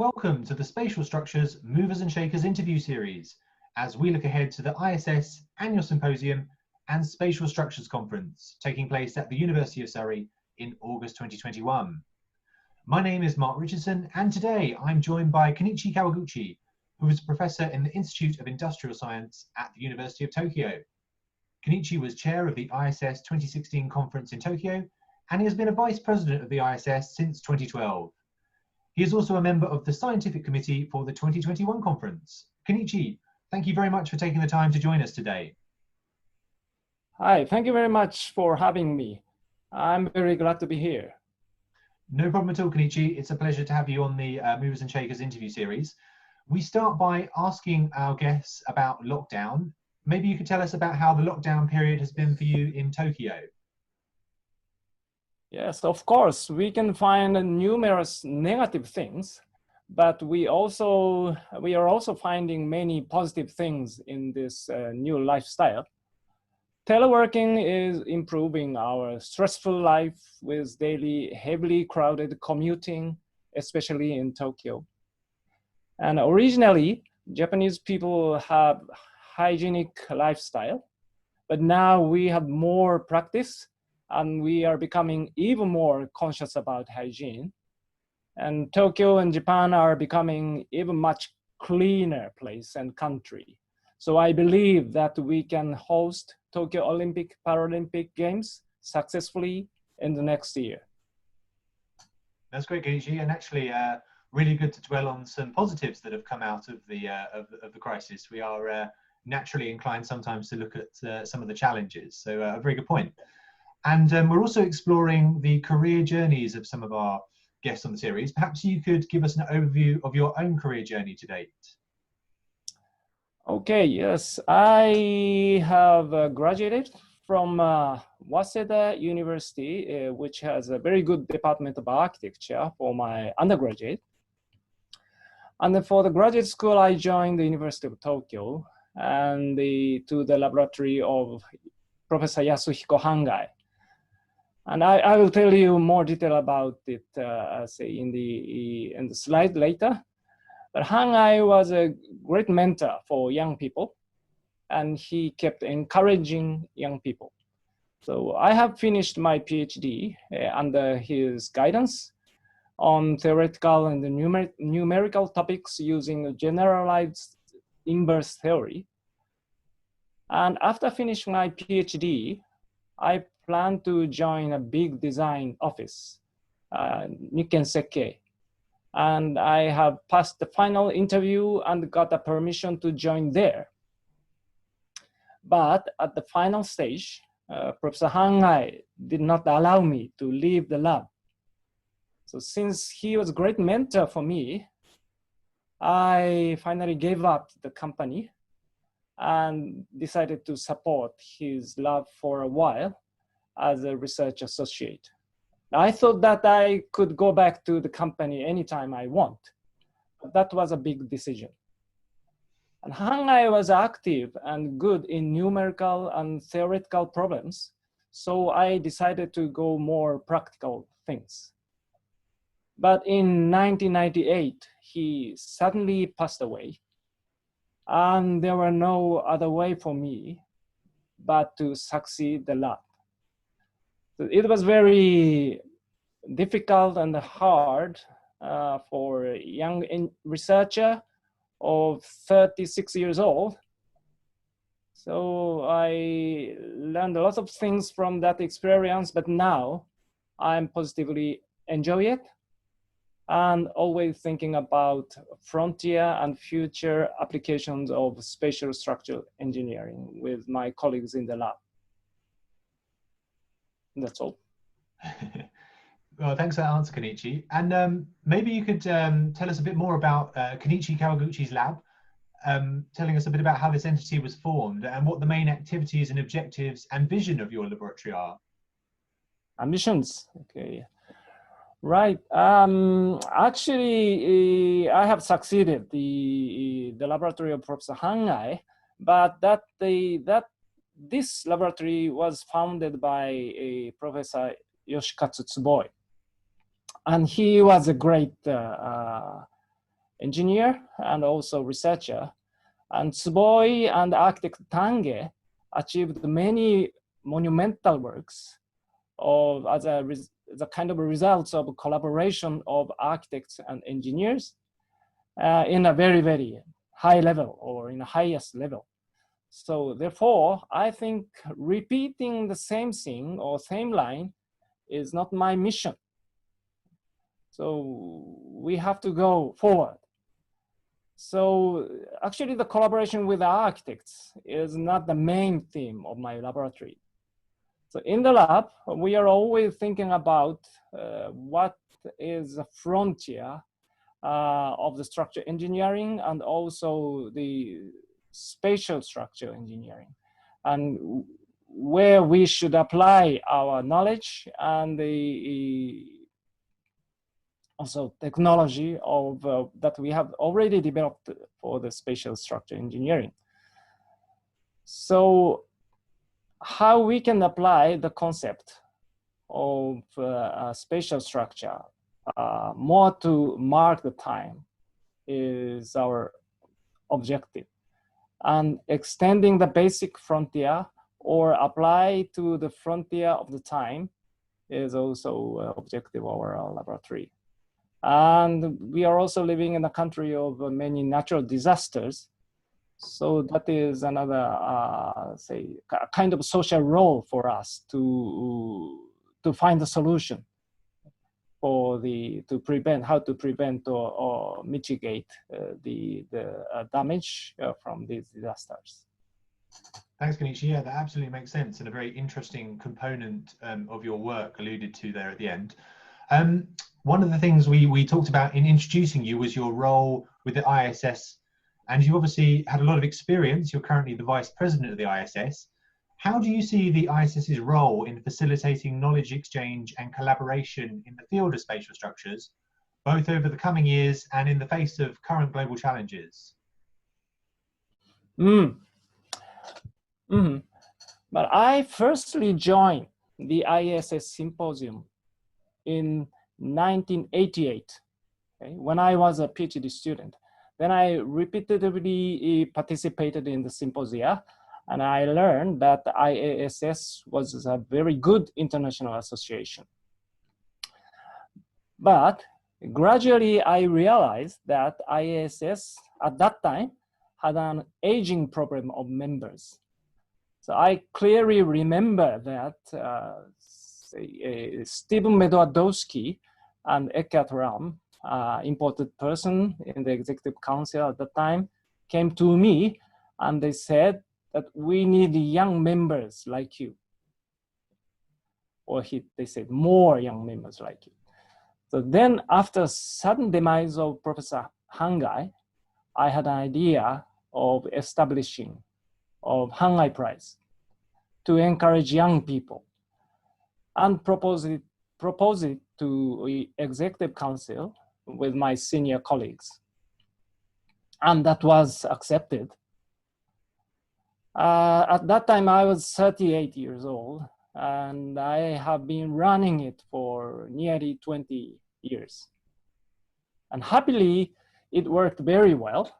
welcome to the Spatial Structures Movers and Shakers interview series as we look ahead to the ISS Annual Symposium and Spatial Structures Conference taking place at the University of Surrey in August 2021. My name is Mark Richardson, and today I'm joined by Ken'ichi Kawaguchi, who is a professor in the Institute of Industrial Science at the University of Tokyo. Kenichi was chair of the ISS 2016 conference in Tokyo, and he has been a vice president of the ISS since 2012. He is also a member of the scientific committee for the 2021 conference. Kenichi, thank you very much for taking the time to join us today. Hi, thank you very much for having me. I'm very glad to be here. No problem at all, Kenichi. It's a pleasure to have you on the Movers and Shakers interview series. We start by asking our guests about lockdown. Maybe you could tell us about how the lockdown period has been for you in Tokyo. Yes, of course, we can find numerous negative things, but we are also finding many positive things in this new lifestyle. Teleworking is improving our stressful life with daily heavily crowded commuting, especially in Tokyo. And originally, Japanese people have hygienic lifestyle, but now we have more practice and we are becoming even more conscious about hygiene. And Tokyo and Japan are becoming even much cleaner place and country. So I believe that we can host Tokyo Olympic Paralympic Games successfully in the next year. That's great, Kenichi, and actually really good to dwell on some positives that have come out of the crisis. We are naturally inclined sometimes to look at some of the challenges. So a very good point. And we're also exploring the career journeys of some of our guests on the series. Perhaps you could give us an overview of your own career journey to date. Okay, yes. I have graduated from Waseda University, which has a very good department of architecture for my undergraduate. And then for the graduate school, I joined the University of Tokyo and to the laboratory of Professor Yasuhiko Hangai. And I will tell you more detail about it, say in the slide later. But Hangai was a great mentor for young people, and he kept encouraging young people. So I have finished my PhD under his guidance on theoretical and numerical topics using generalized inverse theory. And after finishing my PhD, I plan to join a big design office, Nikken Sekkei. And I have passed the final interview and got a permission to join there. But at the final stage, Professor Hangai did not allow me to leave the lab. So since he was a great mentor for me, I finally gave up the company and decided to support his lab for a while as a research associate. I thought that I could go back to the company anytime I want. But that was a big decision. And Hangai was active and good in numerical and theoretical problems, so I decided to go more practical things. But in 1998, he suddenly passed away, and there were no other way for me but to succeed the lab. So it was very difficult and hard for a young researcher of 36 years old. So I learned a lot of things from that experience, but now I'm positively enjoy it and always thinking about frontier and future applications of spatial structural engineering with my colleagues in the lab. That's all. Well, thanks for that answer, Kenichi. And maybe you could tell us a bit more about Ken'ichi Kawaguchi's lab, telling us a bit about how this entity was formed and what the main activities and objectives and vision of your laboratory are. Ambitions, okay. Right, actually, I have succeeded the laboratory of Professor Hangai, but this laboratory was founded by Professor Yoshikatsu Tsuboi. And he was a great engineer and also researcher. And Tsuboi and architect Tange achieved many monumental works as a kind of results of collaboration of architects and engineers in a very, very high level or in the highest level. So therefore, I think repeating the same thing or same line is not my mission. So we have to go forward. So actually the collaboration with the architects is not the main theme of my laboratory. So in the lab, we are always thinking about what is the frontier of the structure engineering and also the spatial structure engineering, and where we should apply our knowledge and the also technology of that we have already developed for the spatial structure engineering. So how we can apply the concept of spatial structure more to mark the time is our objective. And extending the basic frontier or apply to the frontier of the time is also objective of our laboratory. And we are also living in a country of many natural disasters. So that is another, say, kind of social role for us to find a solution for how to prevent or mitigate the damage from these disasters. Thanks, Kenichi. Yeah, that absolutely makes sense, and a very interesting component of your work alluded to there at the end. One of the things we talked about in introducing you was your role with the ISS, and you obviously had a lot of experience. You're currently the Vice President of the ISS. How do you see the ISS's role in facilitating knowledge exchange and collaboration in the field of spatial structures, both over the coming years and in the face of current global challenges? But I firstly joined the ISS Symposium in 1988, okay, when I was a PhD student. Then I repeatedly participated in the symposia, and I learned that the IASS was a very good international association. But gradually I realized that IASS at that time had an aging problem of members. So I clearly remember that Stephen Medwadowski and Eckhart Ram, important person in the executive council at the time, came to me and they said that we need young members like you. Or they said more young members like you. So then after sudden demise of Professor Hangai, I had an idea of establishing of Hangai Prize to encourage young people and propose it to executive council with my senior colleagues. And that was accepted. At that time, I was 38 years old, and I have been running it for nearly 20 years. And happily, it worked very well,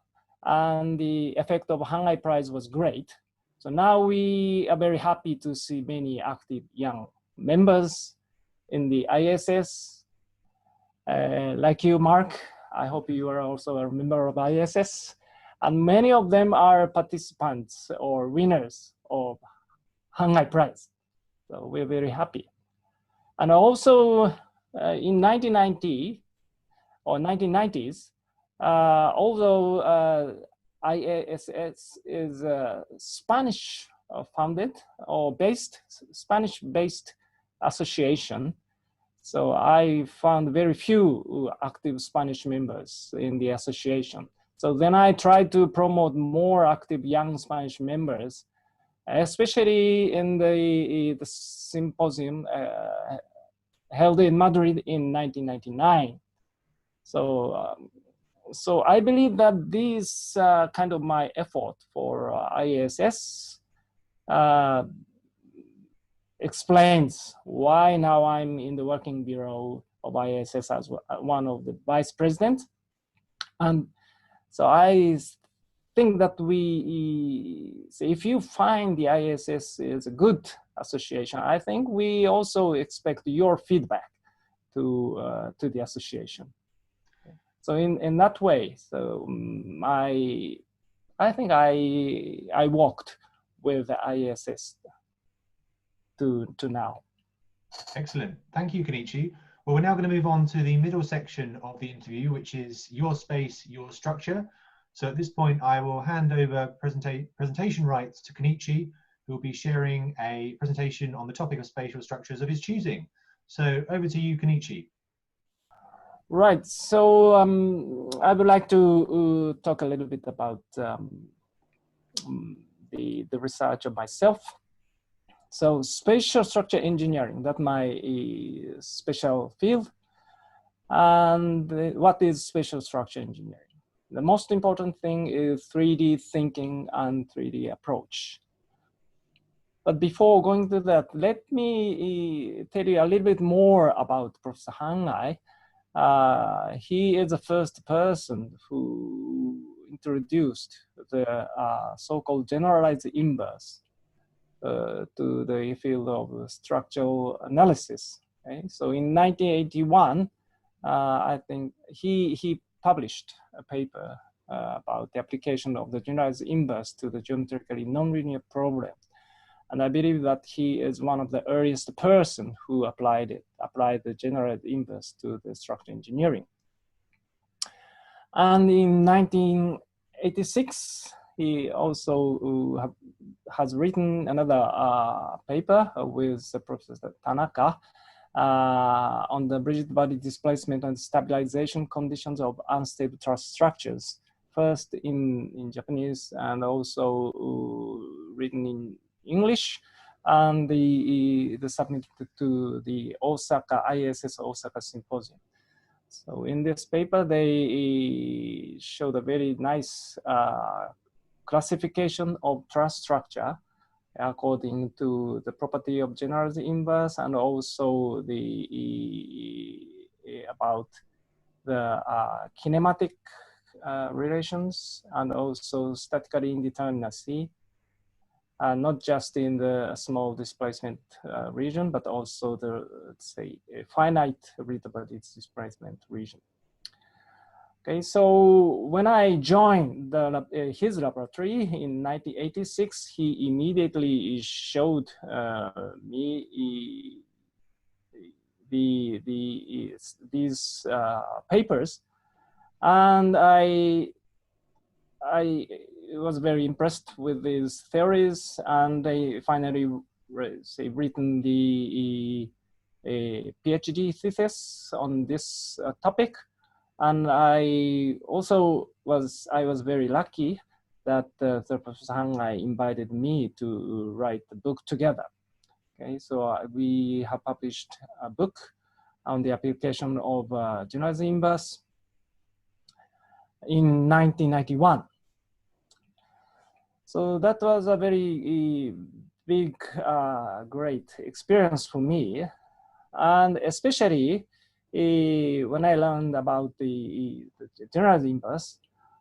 and the effect of Hangai Prize was great. So now we are very happy to see many active young members in the ISS. Like you, Mark, I hope you are also a member of ISS. And many of them are participants or winners of Hangai Prize. So we're very happy. And also in 1990 or 1990s, although IASS is a Spanish founded or Spanish-based association. So I found very few active Spanish members in the association. So then I tried to promote more active young Spanish members, especially in the symposium held in Madrid in 1999. So I believe that this kind of my effort for IASS explains why now I'm in the working bureau of IASS as one of the vice presidents. And so I think that if you find the ISS is a good association, I think we also expect your feedback to the association. So in that way, so I think I walked with the ISS to now. Excellent. Thank you, Kenichi. Well, we're now going to move on to the middle section of the interview, which is your space, your structure. So at this point, I will hand over presentation rights to Kenichi, who will be sharing a presentation on the topic of spatial structures of his choosing. So over to you, Kenichi. Right. So I would like to talk a little bit about the research of myself. So spatial structure engineering, that's my special field. And what is spatial structure engineering? The most important thing is 3D thinking and 3D approach. But before going to that, let me tell you a little bit more about Professor Hangai. He is the first person who introduced the so-called generalized inverse to the field of structural analysis. Okay? So in 1981, I think he published a paper about the application of the generalized inverse to the geometrically nonlinear problem. And I believe that he is one of the earliest person who applied the generalized inverse to the structural engineering. And in 1986, he also has written another paper with Professor Tanaka on the rigid body displacement and stabilization conditions of unstable truss structures, first in Japanese and also written in English, and the submitted to the Osaka ISS Osaka Symposium. So in this paper, they showed a very nice classification of truss structure according to the property of generalized inverse, and also about the kinematic relations and also statical indeterminacy, not just in the small displacement region, but also the, let's say, finite readability displacement region. Okay, so when I joined his laboratory in 1986, he immediately showed me these papers, and I was very impressed with these theories, and they finally written the PhD thesis on this topic. And I also was very lucky that Professor Hangai invited me to write the book together. Okay, so we have published a book on the application of generalized inverse in 1991. So that was a very big, great experience for me. And especially when I learned about the generalized inverse,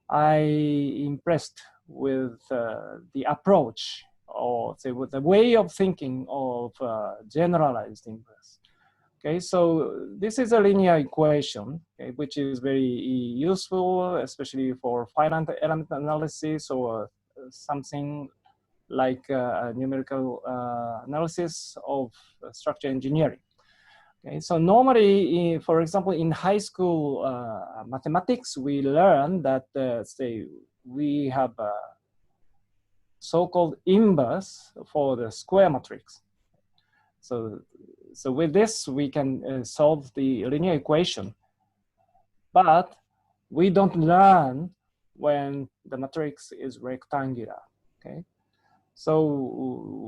I impressed with the approach, or say with the way of thinking of generalized inverse. Okay, so this is a linear equation, okay, which is very useful, especially for finite element analysis or something like numerical analysis of structure engineering. Okay, so normally, for example, in high school mathematics, we learn that, say, we have a so-called inverse for the square matrix. So with this, we can solve the linear equation. But we don't learn when the matrix is rectangular, okay? So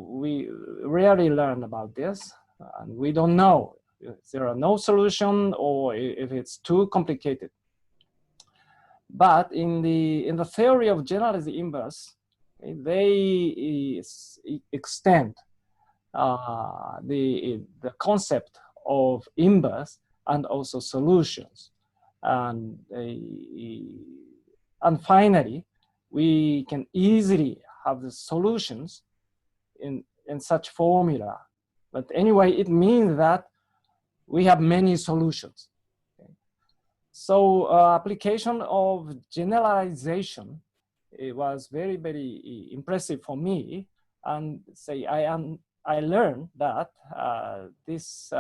we rarely learn about this, and we don't know if there are no solution or if it's too complicated. But in the theory of generalized inverse, okay, they extend the concept of inverse and also solutions. And, and finally, we can easily have the solutions in such formula. But anyway, it means that we have many solutions. Okay. So application of generalization, it was very, very impressive for me. And say I learned that this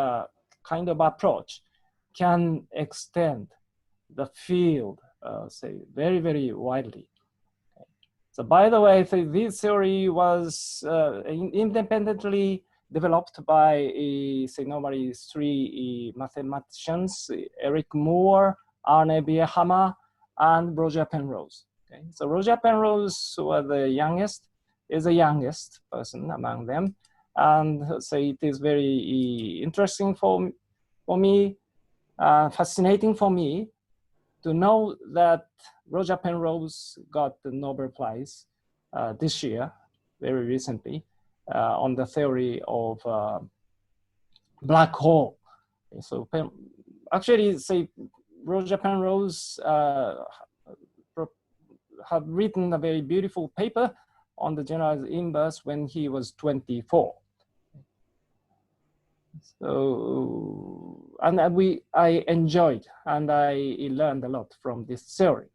kind of approach can extend the field, say, very, very widely. Okay. So by the way, this theory was independently developed by, say, normally three mathematicians, Eric Moore, Arne Bierhammer, and Roger Penrose. Okay. So Roger Penrose was the youngest, is the youngest person among them. And so it is very interesting for me, fascinating for me to know that Roger Penrose got the Nobel Prize this year, very recently, on the theory of black hole. Okay, so actually, say, Roger Penrose have written a very beautiful paper on the generalized inverse when he was 24. So, and I enjoyed and I learned a lot from this theory,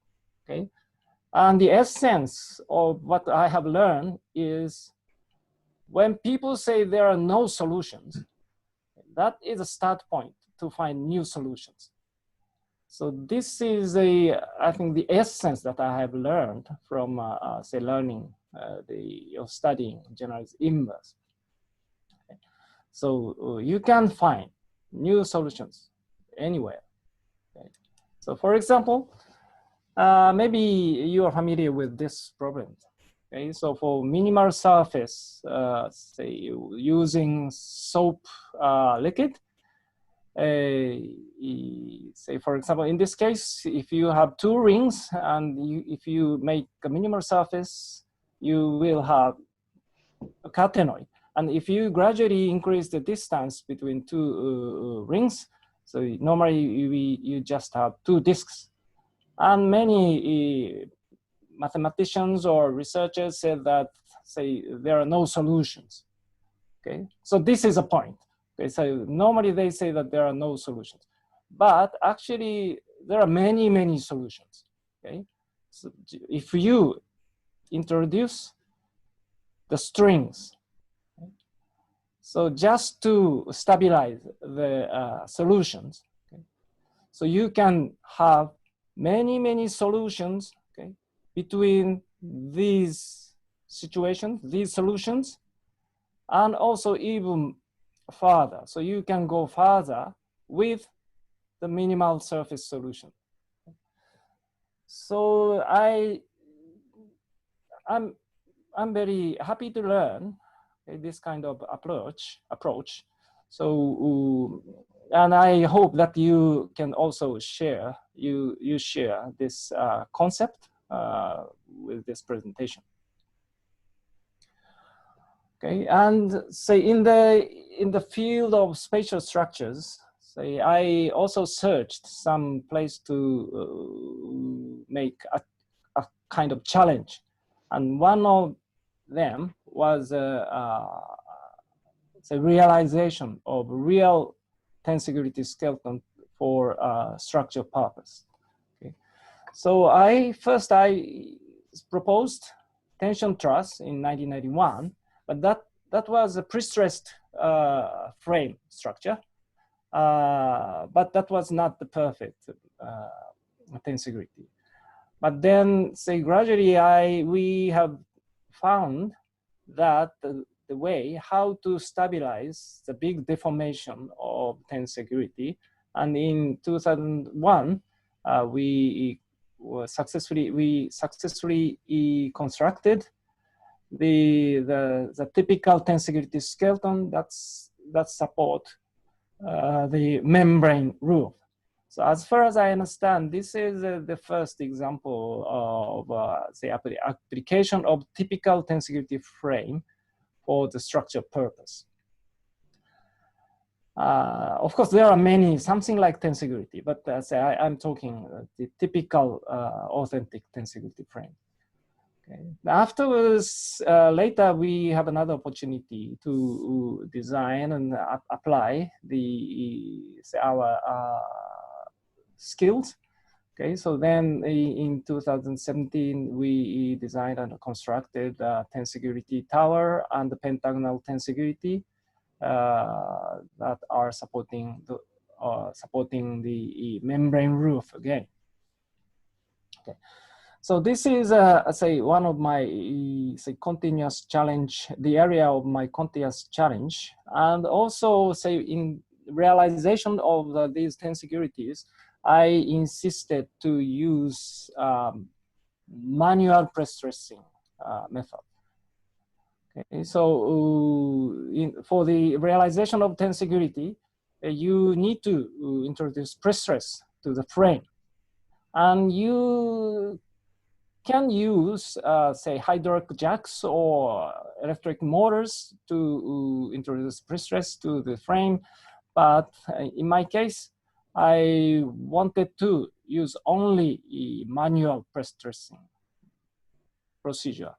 okay? And the essence of what I have learned is when people say there are no solutions, that is a start point to find new solutions. So this is I think the essence that I have learned from, say, learning studying generalized inverse. Okay. So you can find new solutions anywhere. Okay. So for example, maybe you are familiar with this problem. Okay, so for minimal surface, say using soap liquid, say for example, in this case, if you have two rings and if you make a minimal surface, you will have a catenoid. And if you gradually increase the distance between two rings, so normally you just have two disks. And many mathematicians or researchers said that, say, there are no solutions. Okay, so this is a point. Okay, so normally they say that there are no solutions, but actually there are many, many solutions. Okay, so if you introduce the strings, okay, so just to stabilize the solutions, okay, so you can have many, many solutions, okay, between these situations, these solutions, and also even further. So you can go further with the minimal surface solution. So I'm very happy to learn this kind of approach. So and I hope that you can also share you share this concept with this presentation. Okay, and say in the field of spatial structures, say I also searched some place to make a kind of challenge, and one of them was the realization of real tensegrity skeleton for structure purpose. Okay, so I proposed tension truss in 1991. But that was a prestressed frame structure, but that was not the perfect tensegrity. But then, say gradually, we have found that the way how to stabilize the big deformation of tensegrity, and in 2001, we successfully constructed the typical tensegrity skeleton that support the membrane roof. So as far as I understand, this is the first example of say application of typical tensegrity frame for the structure purpose. Of course, there are many, something like tensegrity, but say I'm talking the typical authentic tensegrity frame. Okay. Afterwards, later we have another opportunity to design and apply our skills. Okay, so then in 2017, we designed and constructed a tensegrity tower and the pentagonal tensegrity that are supporting the membrane roof again. Okay. So this is, say, one of my, say, continuous challenge, the area of my continuous challenge. And also, say, in realization of these tensegurities, I insisted to use manual pre-stressing method. Okay, so for the realization of tensegurity, you need to introduce pre-stress to the frame. And you can use, say, hydraulic jacks or electric motors to introduce pre-stress to the frame. But in my case, I wanted to use only a manual pre-stressing procedure.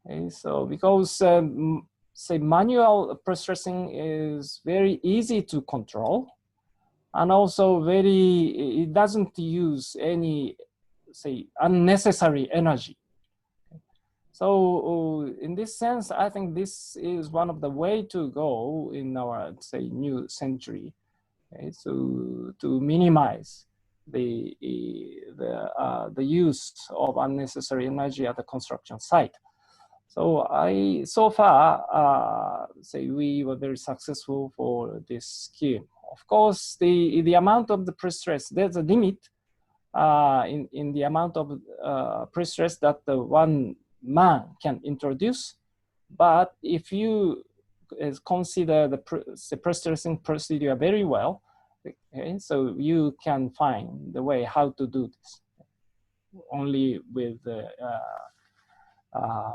Okay, so because, say, manual pre-stressing is very easy to control, and also it doesn't use any, say, unnecessary energy. So in this sense, I think this is one of the way to go in our, say, new century. Okay, so to minimize the use of unnecessary energy at the construction site. So so far, say, we were very successful for this scheme. Of course, the amount of the pre-stress, there's a limit in the amount of pre-stress that the one man can introduce. But if you consider the pre-stressing procedure very well, okay, so you can find the way how to do this only with the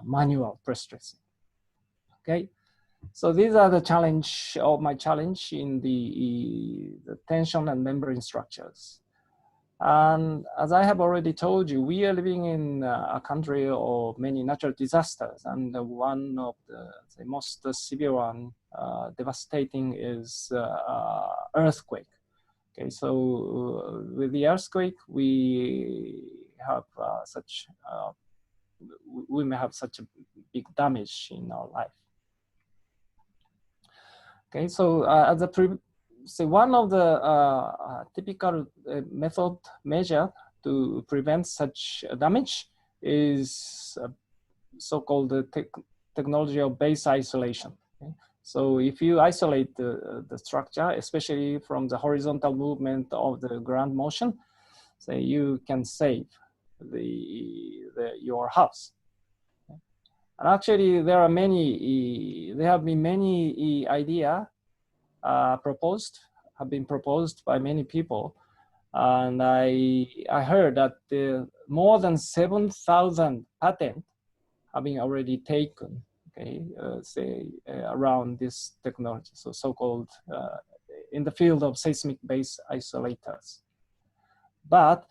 manual pre-stressing. Okay, so these are the challenge of my challenge in the tension and membrane structures. And as I have already told you, we are living in a country of many natural disasters, and one of the most severe one, devastating, is earthquake. Okay, so with the earthquake, we have we may have such a big damage in our life. Okay, so as so one of the typical measure to prevent such damage is so-called technology of base isolation. Okay? So if you isolate the structure, especially from the horizontal movement of the ground motion, so you can save your house. And actually, there have been many ideas have been proposed by many people, and I heard that more than 7,000 patents have been already taken. Okay, say around this technology, so-called in the field of seismic base isolators. But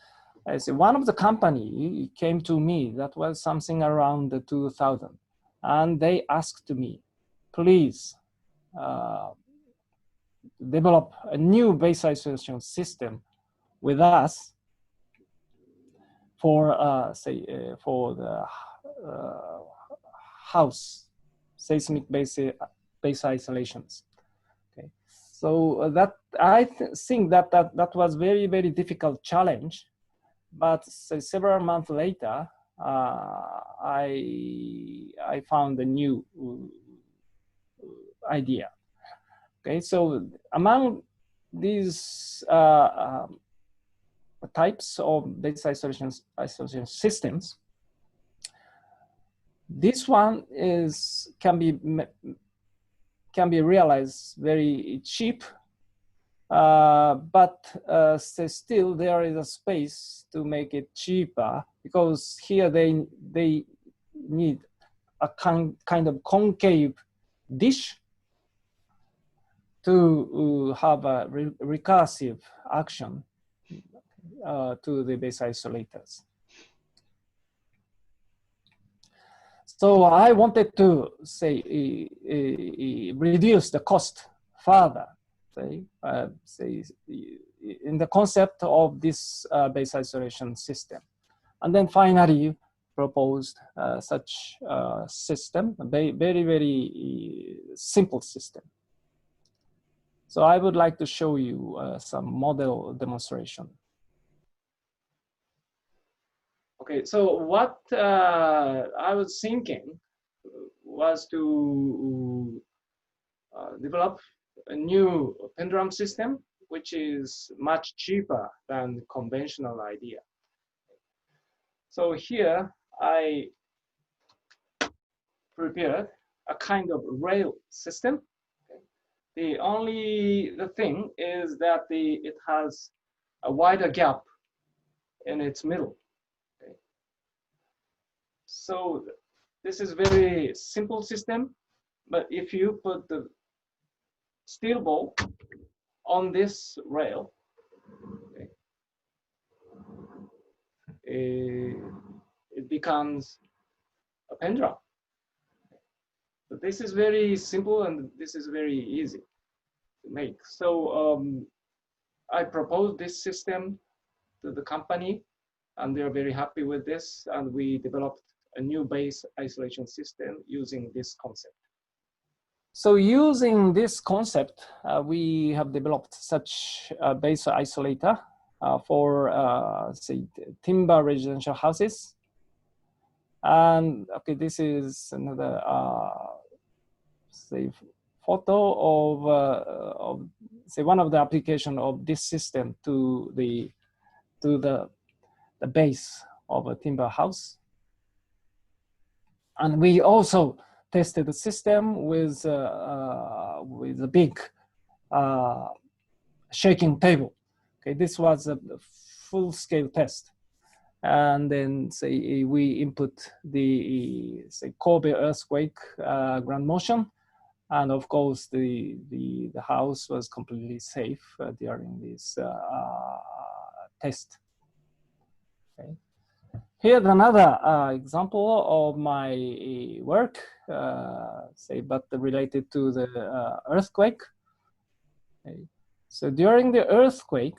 I say one of the company came to me that was something around the 2000, and they asked me, please develop a new base isolation system with us for for the house seismic base isolations. Okay, so that I think that was very difficult challenge, but several months later, I found a new idea. Okay, so among these types of base isolation systems, this one can be realized very cheap, but still there is a space to make it cheaper, because here they need a kind of concave dish to have a recursive action to the base isolators. So I wanted to say reduce the cost further, say in the concept of this base isolation system, and then finally proposed such system, a very simple system. So I would like to show you some model demonstration. Okay, so what I was thinking was to develop a new pendulum system, which is much cheaper than conventional idea. So here I prepared a kind of rail system. The only thing is that it has a wider gap in its middle. Okay. So this is very simple system, but if you put the steel ball on this rail, okay, it becomes a pendulum. But this is very simple and this is very easy to make. So I proposed this system to the company and they're very happy with this. And we developed a new base isolation system using this concept. So using this concept, we have developed such a base isolator for, say, timber residential houses. And okay, this is another say photo of say one of the application of this system to the base of a timber house. And we also tested the system with a big shaking table. Okay, this was a full-scale test. And then say we input the say Kobe earthquake ground motion, and of course the house was completely safe during this test. Okay. Here's another example of my work, say but related to the earthquake. Okay. So during the earthquake,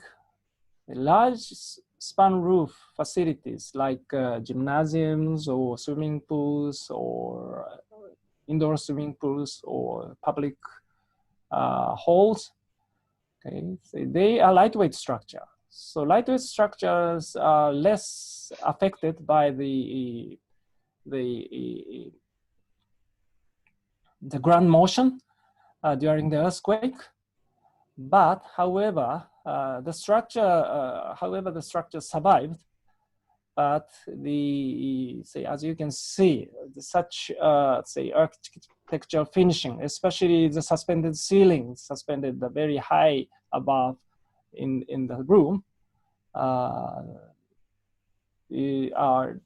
the large span roof facilities like gymnasiums or swimming pools or indoor swimming pools or public halls, okay, so they are lightweight structure. So lightweight structures are less affected by the ground motion during the earthquake. But however, the structure survived. But say as you can see, such say architectural finishing, especially the suspended ceiling, suspended very high above in the room, are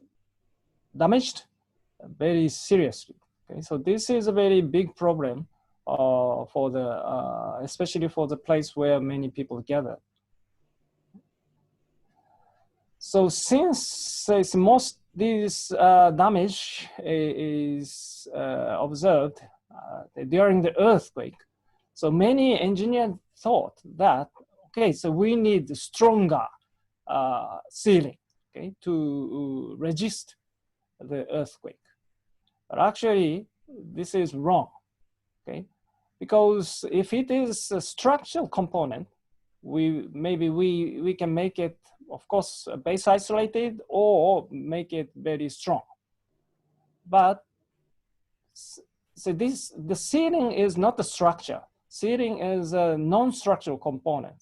damaged very seriously. Okay, so this is a very big problem for the especially for the place where many people gather. So since most this damage is observed during the earthquake, so many engineers thought that, okay, so we need stronger ceiling, okay, to resist the earthquake. But actually, this is wrong, okay, because if it is a structural component, maybe we can make it, of course, base isolated or make it very strong. But so the ceiling is not the structure. Ceiling is a non-structural component.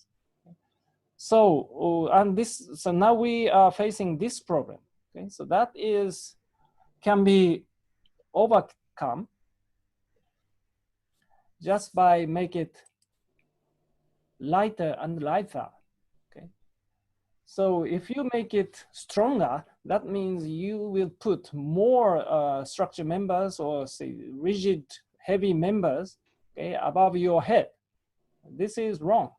So so now we are facing this problem. Okay, so that can be overcome just by make it lighter and lighter. Okay, so if you make it stronger, that means you will put more structure members or say rigid heavy members, okay, above your head. This is wrong.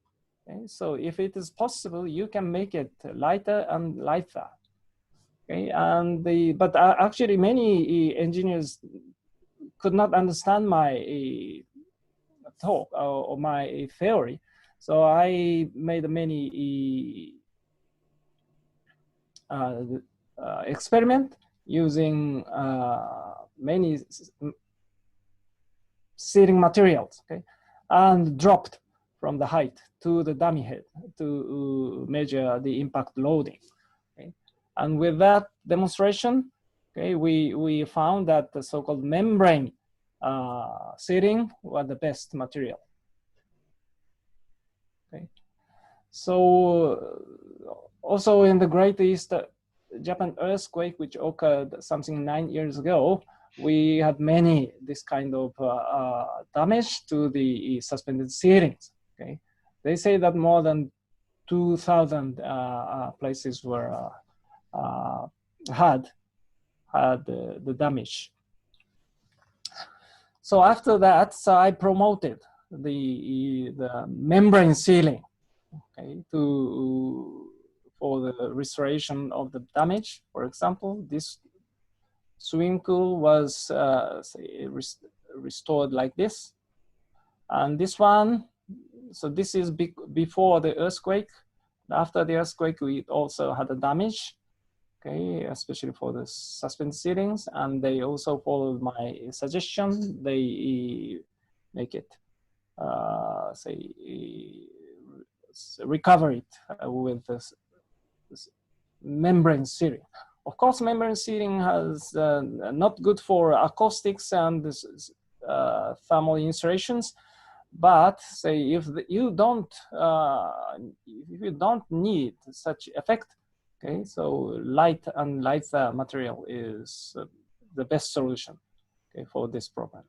Okay? So if it is possible, you can make it lighter and lighter. Okay, and but actually many engineers could not understand my talk or my theory. So I made many experiment using many sealing materials, okay, and dropped from the height to the dummy head to measure the impact loading. Okay. And with that demonstration, okay, we found that the so-called membrane sealing was the best material. Okay. So also in the Great East Japan earthquake, which occurred something 9 years ago, we had many this kind of damage to the suspended ceilings. Okay, they say that more than 2,000 places were had the damage. So after that, so I promoted the membrane sealing, okay, for the restoration of the damage. For example, this swimming pool was restored like this, and this one. So this is before the earthquake. After the earthquake, we also had a damage, okay, especially for the suspended ceilings, and they also followed my suggestion. They make it, recover it with this membrane sealing. Of course, membrane sealing has not good for acoustics and thermal insulations. But say if you don't need such effect, okay, so light and lighter material is the best solution, okay, for this problem.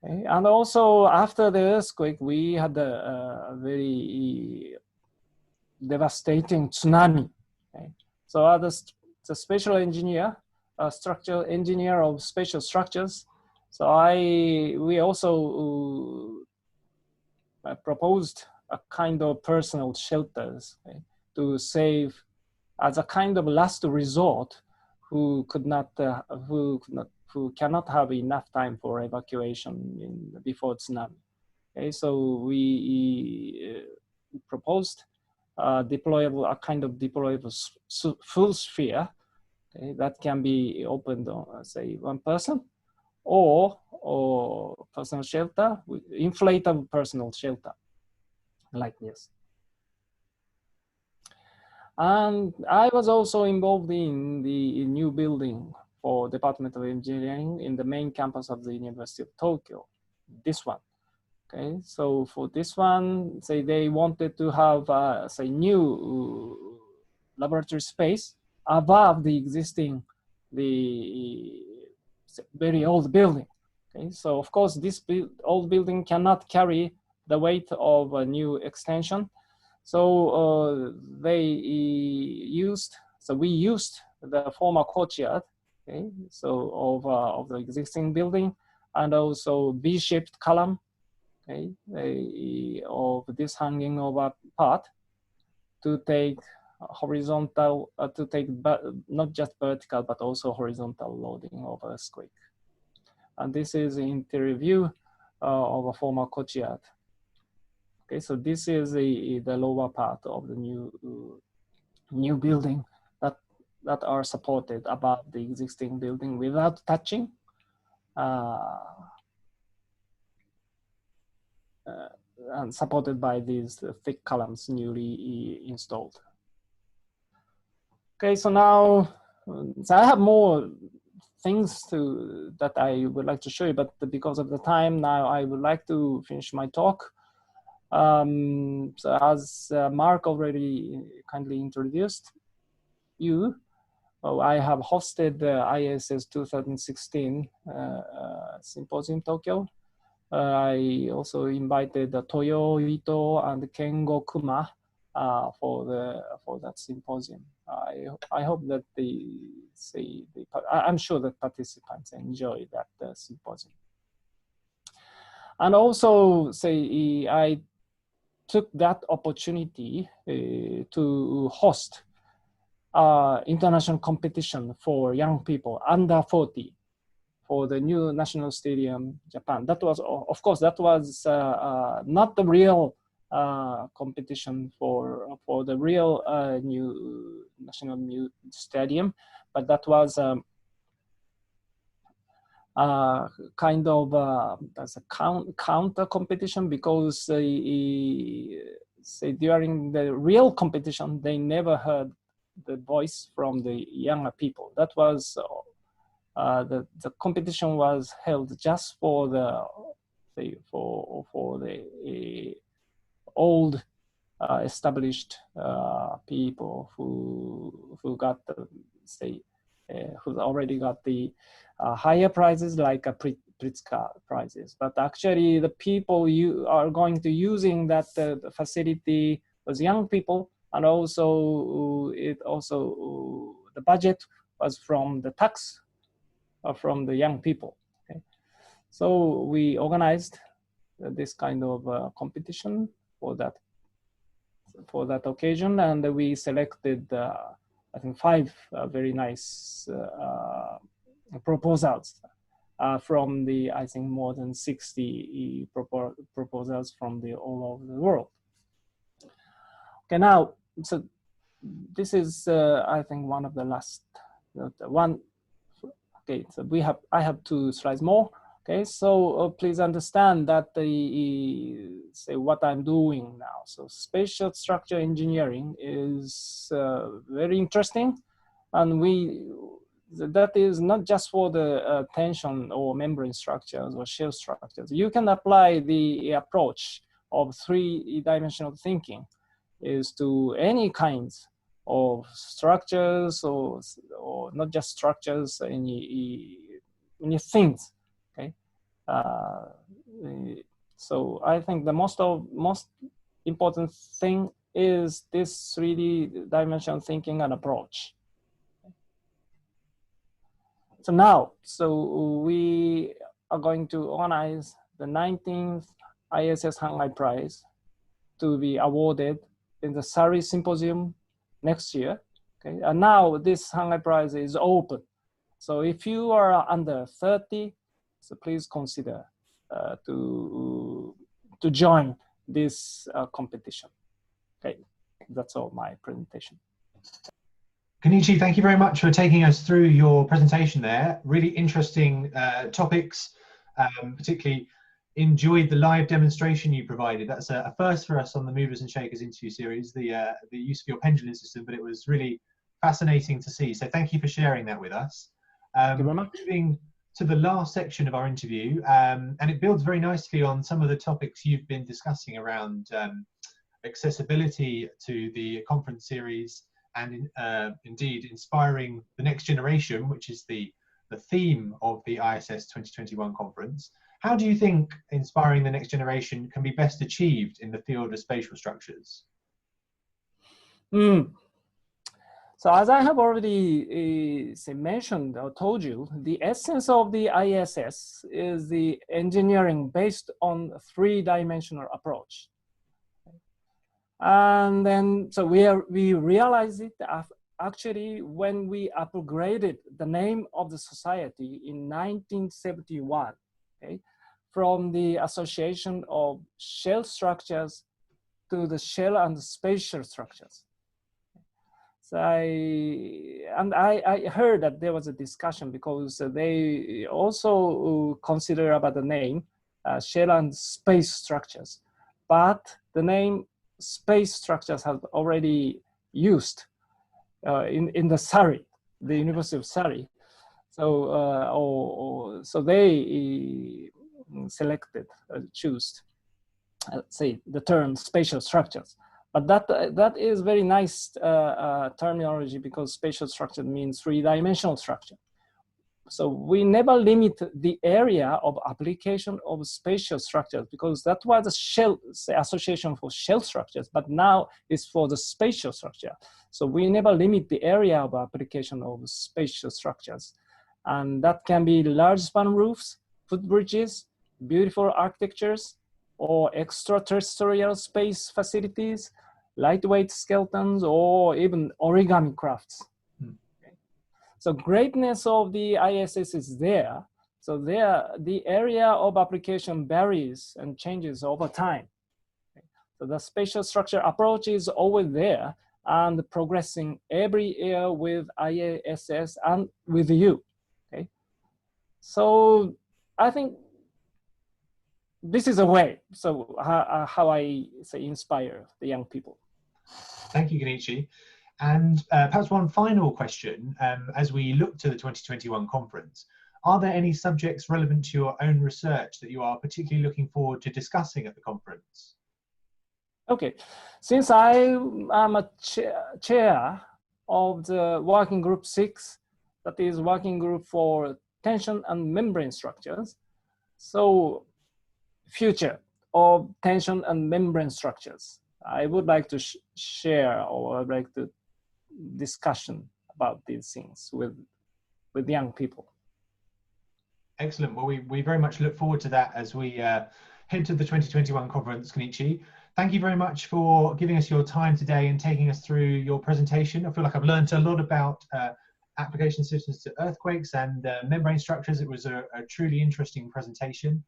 Okay. And also after the earthquake, we had a very devastating tsunami. Okay. So as the special engineer, structural engineer of spatial structures, so we also proposed a kind of personal shelters, okay, to save as a kind of last resort who cannot have enough time for evacuation before tsunami. Okay, so we proposed a kind of deployable full sphere, okay, that can be opened on, say, one person, or personal shelter, inflatable personal shelter, like this. And I was also involved in the new building for Department of Engineering in the main campus of the University of Tokyo, this one. Okay, so for this one, say they wanted to have, say, new laboratory space above the existing, very old building. Okay, so of course this old building cannot carry the weight of a new extension. So we used the former courtyard, okay, so of the existing building, and also V-shaped column, okay, of this hanging over part to take horizontal, not just vertical, but also horizontal loading of earthquake. And this is interior view of a former courtyard. Okay, so this is the lower part of the new building that are supported above the existing building without touching. And supported by these thick columns newly installed. Okay, so now, so I have more things that I would like to show you, but because of the time now, I would like to finish my talk. So as Mark already kindly introduced you, I have hosted the ISS 2016 Symposium Tokyo. I also invited Toyo Ito and Kengo Kuma for that symposium. I hope that I'm sure that participants enjoy that symposium. And also, say, I took that opportunity to host international competition for young people under 40 for the new national stadium, Japan. That was, of course, that was not the real competition for the real new national new stadium, but that was kind of as a counter competition, because say during the real competition they never heard the voice from the younger people. That was the competition was held just for the for the old established people who got the who already got the higher prizes, like a Prestress prizes. But actually the people you are going to using that the facility was young people, and also it also the budget was from the tax from the young people. Okay, so we organized this kind of competition for that occasion, and we selected I think 5 very nice proposals from the, I think, more than 60 proposals from all over the world. Okay, now, so this is, I think, one of the last one. Okay, so I have 2 slides more. Okay, so please understand that say what I'm doing now. So spatial structure engineering is very interesting, and that is not just for the tension or membrane structures or shell structures. You can apply the approach of 3-dimensional thinking is to any kinds of structures, or not just structures, any things. Okay, so I think the most important thing is this 3-dimensional thinking and approach. So now, so we are going to organize the 19th ISS Hangon Prize to be awarded in the Surrey Symposium next year. Okay, and now this Hangon Prize is open. So if you are under 30, so please consider to join this competition. Okay, that's all my presentation. Kenichi, thank you very much for taking us through your presentation there. Really interesting topics, particularly enjoyed the live demonstration you provided. That's a first for us on the Movers and Shakers interview series, the use of your pendulum system, but it was really fascinating to see. So thank you for sharing that with us. Thank you very much. Moving to the last section of our interview, and it builds very nicely on some of the topics you've been discussing around accessibility to the conference series, and indeed inspiring the next generation, which is the theme of the ISS 2021 conference. How do you think inspiring the next generation can be best achieved in the field of spatial structures? So as I have already mentioned or told you, the essence of the ISS is the engineering based on a 3-dimensional approach. And then, so we realized it actually when we upgraded the name of the society in 1971, okay, from the Association of Shell Structures to the Shell and Spatial Structures. So I heard that there was a discussion because they also consider about the name Shell and Space Structures, but the name Space Structures has already used in the Surrey, the University of Surrey. So so they selected, choose, say the term spatial structures. But that is very nice terminology, because spatial structure means 3-dimensional structure. So we never limit the area of application of spatial structures, because that was a shell association for shell structures, but now it's for the spatial structure. So we never limit the area of application of spatial structures. And that can be large span roofs, footbridges, beautiful architectures or extraterrestrial space facilities, lightweight skeletons, or even origami crafts. Okay. So greatness of the ISS is there. So there, the area of application varies and changes over time. Okay. So the spatial structure approach is always there and progressing every year with IASS and with you. Okay. So I think this is a way, so how I say inspire the young people. Thank you, Kenichi. And perhaps one final question, as we look to the 2021 conference, are there any subjects relevant to your own research that you are particularly looking forward to discussing at the conference? Okay, since I am a chair of the working group 6, that is working group for tension and membrane structures, so future of tension and membrane structures, I would like to share, or I'd like to discussion about these things with young people. Excellent. Well, we very much look forward to that as we head to the 2021 conference, Kenichi. Thank you very much for giving us your time today and taking us through your presentation. I feel like I've learned a lot about application systems to earthquakes and membrane structures. It was a truly interesting presentation.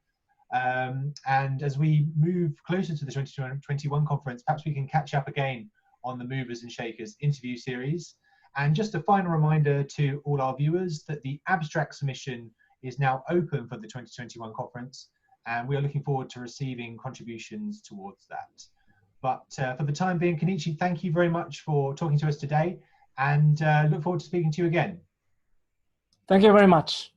And as we move closer to the 2021 conference, perhaps we can catch up again on the Movers and Shakers interview series. And just a final reminder to all our viewers that the abstract submission is now open for the 2021 conference, and we are looking forward to receiving contributions towards that. But for the time being, Kenichi, thank you very much for talking to us today, and look forward to speaking to you again. Thank you very much.